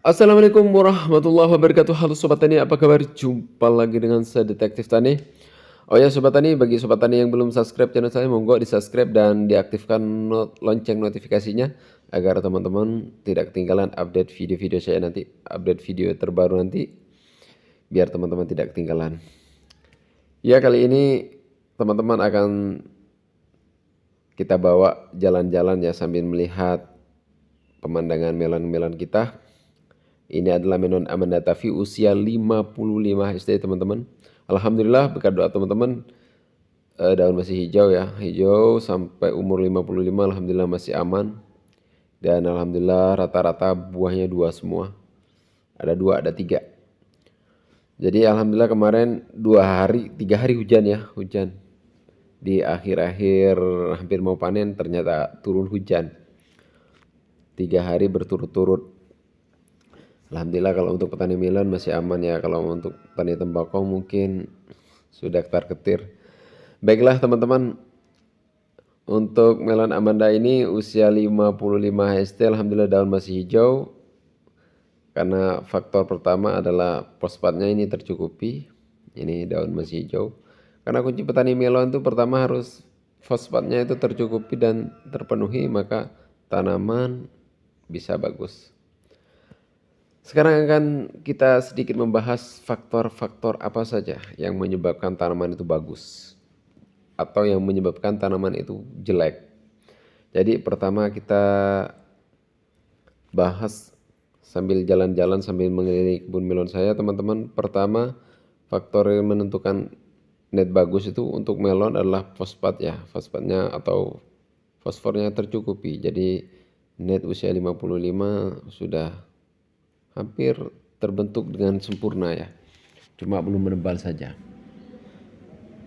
Assalamualaikum warahmatullahi wabarakatuh. Halo Sobat Tani, apa kabar? Jumpa lagi dengan saya Detektif Tani. Oh ya Sobat Tani, bagi Sobat Tani yang belum subscribe channel saya, monggo di subscribe dan diaktifkan lonceng notifikasinya agar teman-teman tidak ketinggalan update video-video saya nanti, update video terbaru nanti, biar teman-teman tidak ketinggalan. Ya, kali ini teman-teman akan kita bawa jalan-jalan ya sambil melihat pemandangan melon-melon kita. Ini adalah melon Amanda Tafi usia 55 SD teman-teman. Alhamdulillah berkat doa teman-teman, daun masih hijau ya, hijau sampai umur 55, alhamdulillah masih aman. Dan alhamdulillah rata-rata buahnya 2 semua. Ada 2, ada 3. Jadi alhamdulillah kemarin 3 hari hujan ya, hujan. Di akhir-akhir hampir mau panen ternyata turun hujan. 3 hari berturut-turut. Alhamdulillah kalau untuk petani melon masih aman ya. Kalau untuk petani tembakau mungkin sudah ketar-ketir. Baiklah teman-teman, untuk melon Amanda ini usia 55 HST, alhamdulillah daun masih hijau. Karena faktor pertama adalah fosfatnya ini tercukupi. Ini daun masih hijau. Karena kunci petani melon itu pertama harus fosfatnya itu tercukupi dan terpenuhi, maka tanaman bisa bagus. Sekarang akan kita sedikit membahas faktor-faktor apa saja yang menyebabkan tanaman itu bagus atau yang menyebabkan tanaman itu jelek. Jadi pertama kita bahas sambil jalan-jalan sambil mengelilingi kebun melon saya teman-teman. Pertama, faktor yang menentukan net bagus itu untuk melon adalah fosfat ya. Fosfatnya atau fosfornya tercukupi. Jadi net usia 55 sudah hampir terbentuk dengan sempurna ya, cuma belum menebal saja.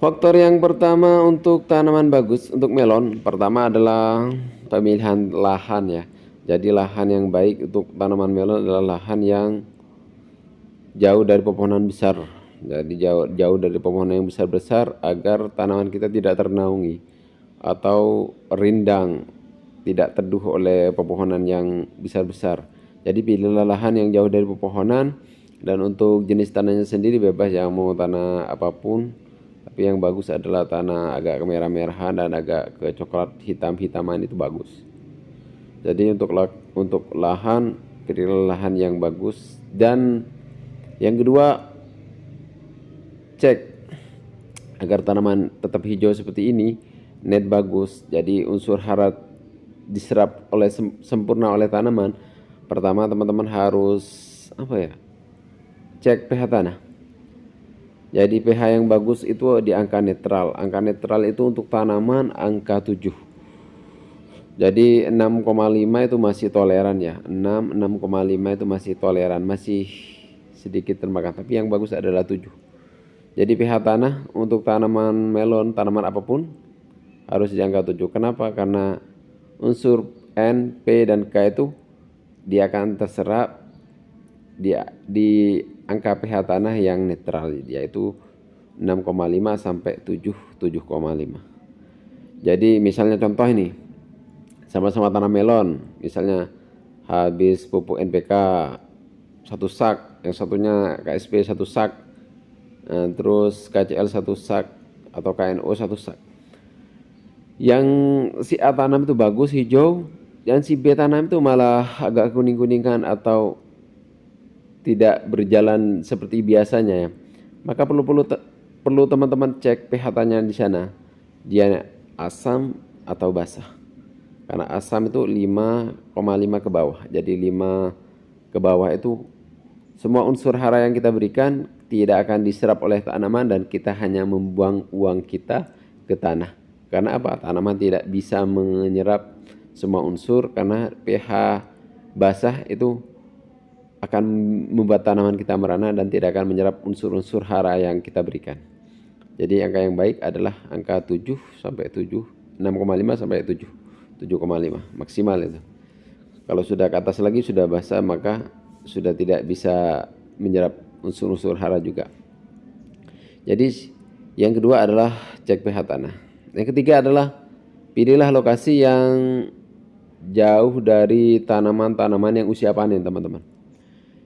Faktor yang pertama untuk tanaman bagus untuk melon pertama adalah pemilihan lahan ya. Jadi lahan yang baik untuk tanaman melon adalah lahan yang jauh dari pepohonan besar. Jadi jauh dari pepohonan yang besar-besar agar tanaman kita tidak ternaungi atau rindang, tidak teduh oleh pepohonan yang besar-besar. Jadi pilihlah lahan yang jauh dari pepohonan, dan untuk jenis tanahnya sendiri bebas ya, mau tanah apapun. Tapi yang bagus adalah tanah agak kemerah-merahan dan agak ke coklat hitam-hitaman, itu bagus. Jadi untuk lahan, pilihlah lahan yang bagus. Dan yang kedua, cek agar tanaman tetap hijau seperti ini, net bagus. Jadi unsur hara diserap oleh sempurna oleh tanaman. Pertama teman-teman harus cek pH tanah. Jadi pH yang bagus itu di angka netral. Angka netral itu untuk tanaman angka 7. Jadi 6,5 itu masih toleran ya. 6,5 itu masih toleran, masih sedikit termakan. Tapi yang bagus adalah 7. Jadi pH tanah untuk tanaman melon, tanaman apapun harus di angka 7. Kenapa? Karena unsur N, P, dan K itu dia akan terserap di angka pH tanah yang netral, yaitu 6,5 sampai 7,5. Jadi misalnya contoh ini, sama-sama tanam melon, misalnya habis pupuk NPK 1 sak, yang satunya KSP 1 sak, terus KCL 1 sak atau KNO 1 sak. Yang si A tanam itu bagus hijau, dan si B tanam itu malah agak kuning-kuningan atau tidak berjalan seperti biasanya ya. Maka perlu teman-teman cek pH tanahnya di sana. Dia asam atau basah. Karena asam itu 5,5 ke bawah. Jadi 5 ke bawah itu semua unsur hara yang kita berikan tidak akan diserap oleh tanaman, dan kita hanya membuang uang kita ke tanah. Karena apa? Tanaman tidak bisa menyerap semua unsur karena pH basah itu akan membuat tanaman kita merana dan tidak akan menyerap unsur-unsur hara yang kita berikan. Jadi angka yang baik adalah angka 7 sampai 7, 6,5 sampai 7, 7,5 maksimal itu. Kalau sudah ke atas lagi sudah basah, maka sudah tidak bisa menyerap unsur-unsur hara juga. Jadi yang kedua adalah cek pH tanah. Yang ketiga adalah pilihlah lokasi yang jauh dari tanaman-tanaman yang usia panen teman-teman.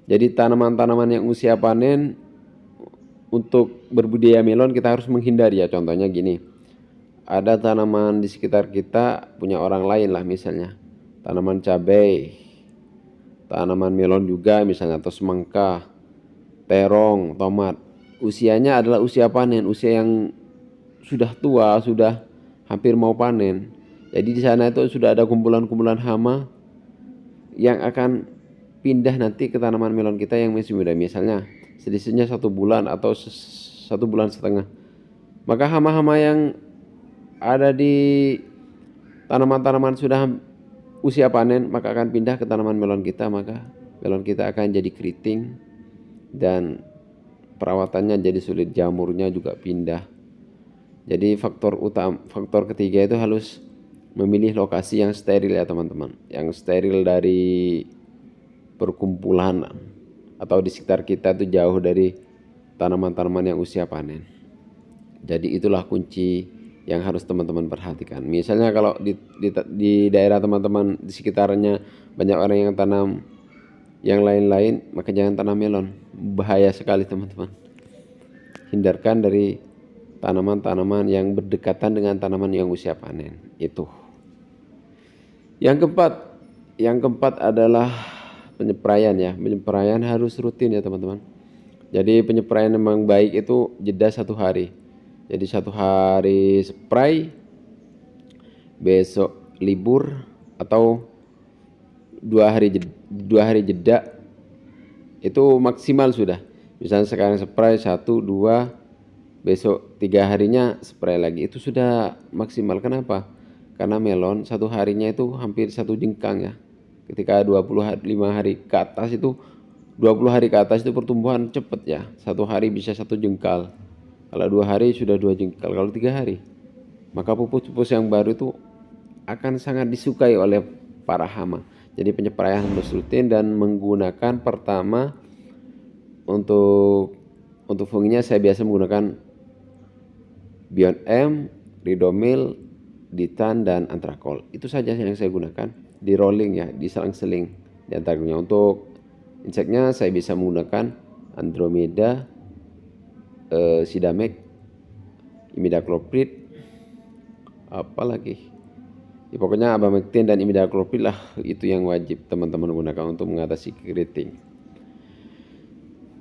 Jadi tanaman-tanaman yang usia panen untuk berbudidaya melon kita harus menghindari ya. Contohnya gini, ada tanaman di sekitar kita punya orang lain lah, misalnya tanaman cabai, tanaman melon juga misalnya, atau semangka, terong, tomat. Usianya adalah usia panen, usia yang sudah tua, sudah hampir mau panen. Jadi di sana itu sudah ada kumpulan-kumpulan hama yang akan pindah nanti ke tanaman melon kita yang masih muda, misalnya selisihnya 1 bulan atau 1,5 bulan. Maka hama-hama yang ada di tanaman-tanaman sudah usia panen maka akan pindah ke tanaman melon kita, maka melon kita akan jadi keriting dan perawatannya jadi sulit, jamurnya juga pindah. Jadi faktor ketiga itu harus memilih lokasi yang steril ya teman-teman, yang steril dari perkumpulan atau di sekitar kita itu jauh dari tanaman-tanaman yang usia panen. Jadi itulah kunci yang harus teman-teman perhatikan. Misalnya kalau di daerah teman-teman di sekitarnya banyak orang yang tanam yang lain-lain, maka jangan tanam melon. Bahaya sekali teman-teman. Hindarkan dari tanaman-tanaman yang berdekatan dengan tanaman yang usia panen. Itu. Yang keempat adalah penyepraian ya. Penyepraian harus rutin ya teman-teman. Jadi penyepraian memang baik itu jeda 1 hari. Jadi 1 hari spray, besok libur, atau 2 hari jeda itu maksimal sudah. Misalnya sekarang spray 1, 2, besok 3 harinya spray lagi, itu sudah maksimal. Kenapa? Karena melon 1 harinya itu hampir 1 jengkang ya. Ketika 25 hari ke atas itu 20 hari ke atas itu pertumbuhan cepat ya. 1 hari bisa 1 jengkal. Kalau 2 hari sudah 2 jengkal. Kalau 3 hari, maka pupus-pupus yang baru itu akan sangat disukai oleh para hama. Jadi penyepraian harus rutin dan menggunakan pertama untuk funginya saya biasa menggunakan Beyond M, Ridomil, Ditan, dan Antrakol. Itu saja yang saya gunakan di rolling ya, di selang-seling di antaranya. Untuk inseknya saya bisa menggunakan Andromeda, Sidamek, Imidacloprid, apalagi ya, pokoknya Abamectin dan Imidacloprid lah, itu yang wajib teman-teman gunakan untuk mengatasi keriting.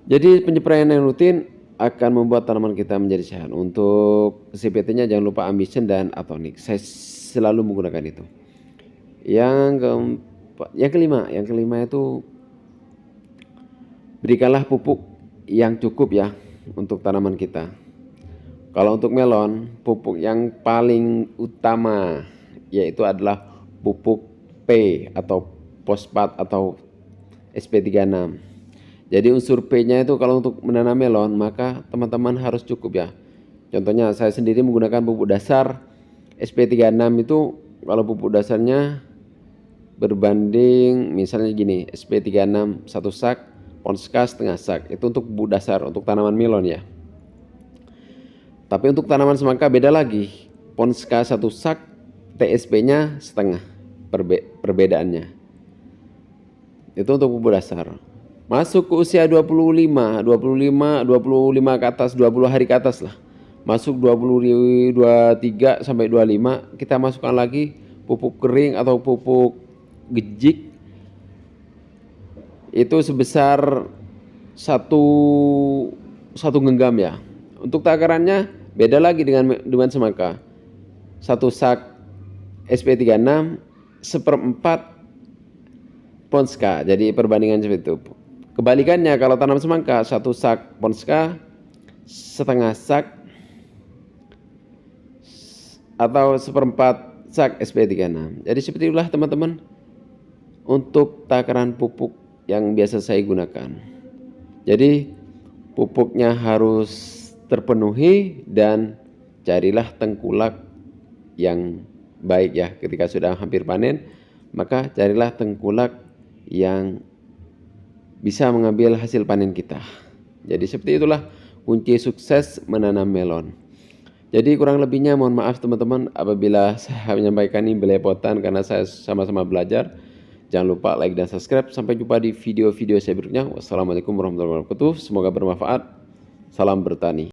Jadi penyepraian yang rutin akan membuat tanaman kita menjadi sehat. Untuk CPT-nya jangan lupa Ambition dan Atonik. Saya selalu menggunakan itu. Yang kelima itu berikanlah pupuk yang cukup ya untuk tanaman kita. Kalau untuk melon, pupuk yang paling utama yaitu adalah pupuk P atau fosfat atau SP36. Jadi unsur P-nya itu kalau untuk menanam melon maka teman-teman harus cukup ya. Contohnya saya sendiri menggunakan pupuk dasar SP36 itu, kalau pupuk dasarnya berbanding misalnya gini, SP36 1 sak, Ponska setengah sak, itu untuk pupuk dasar untuk tanaman melon ya. Tapi untuk tanaman semangka beda lagi, Ponska 1 sak, TSP-nya setengah, perbedaannya. Itu untuk pupuk dasar. Masuk ke usia 25 ke atas, 20 hari ke atas lah. Masuk 23 sampai 25, kita masukkan lagi pupuk kering atau pupuk gejik. Itu sebesar satu genggam ya. Untuk takarannya beda lagi dengan semangka. 1 sak SP36 1/4 Ponska. Jadi perbandingan seperti itu. Kebalikannya kalau tanam semangka 1 sak Ponska, setengah sak atau 1/4 sak SP36. Jadi seperti itulah teman-teman untuk takaran pupuk yang biasa saya gunakan. Jadi pupuknya harus terpenuhi dan carilah tengkulak yang baik ya. Ketika sudah hampir panen, maka carilah tengkulak yang bisa mengambil hasil panen kita. Jadi seperti itulah kunci sukses menanam melon. Jadi kurang lebihnya mohon maaf teman-teman apabila saya menyampaikan ini belepotan karena saya sama-sama belajar. Jangan lupa like dan subscribe. Sampai jumpa di video-video saya berikutnya. Wassalamualaikum warahmatullahi wabarakatuh. Semoga bermanfaat. Salam bertani.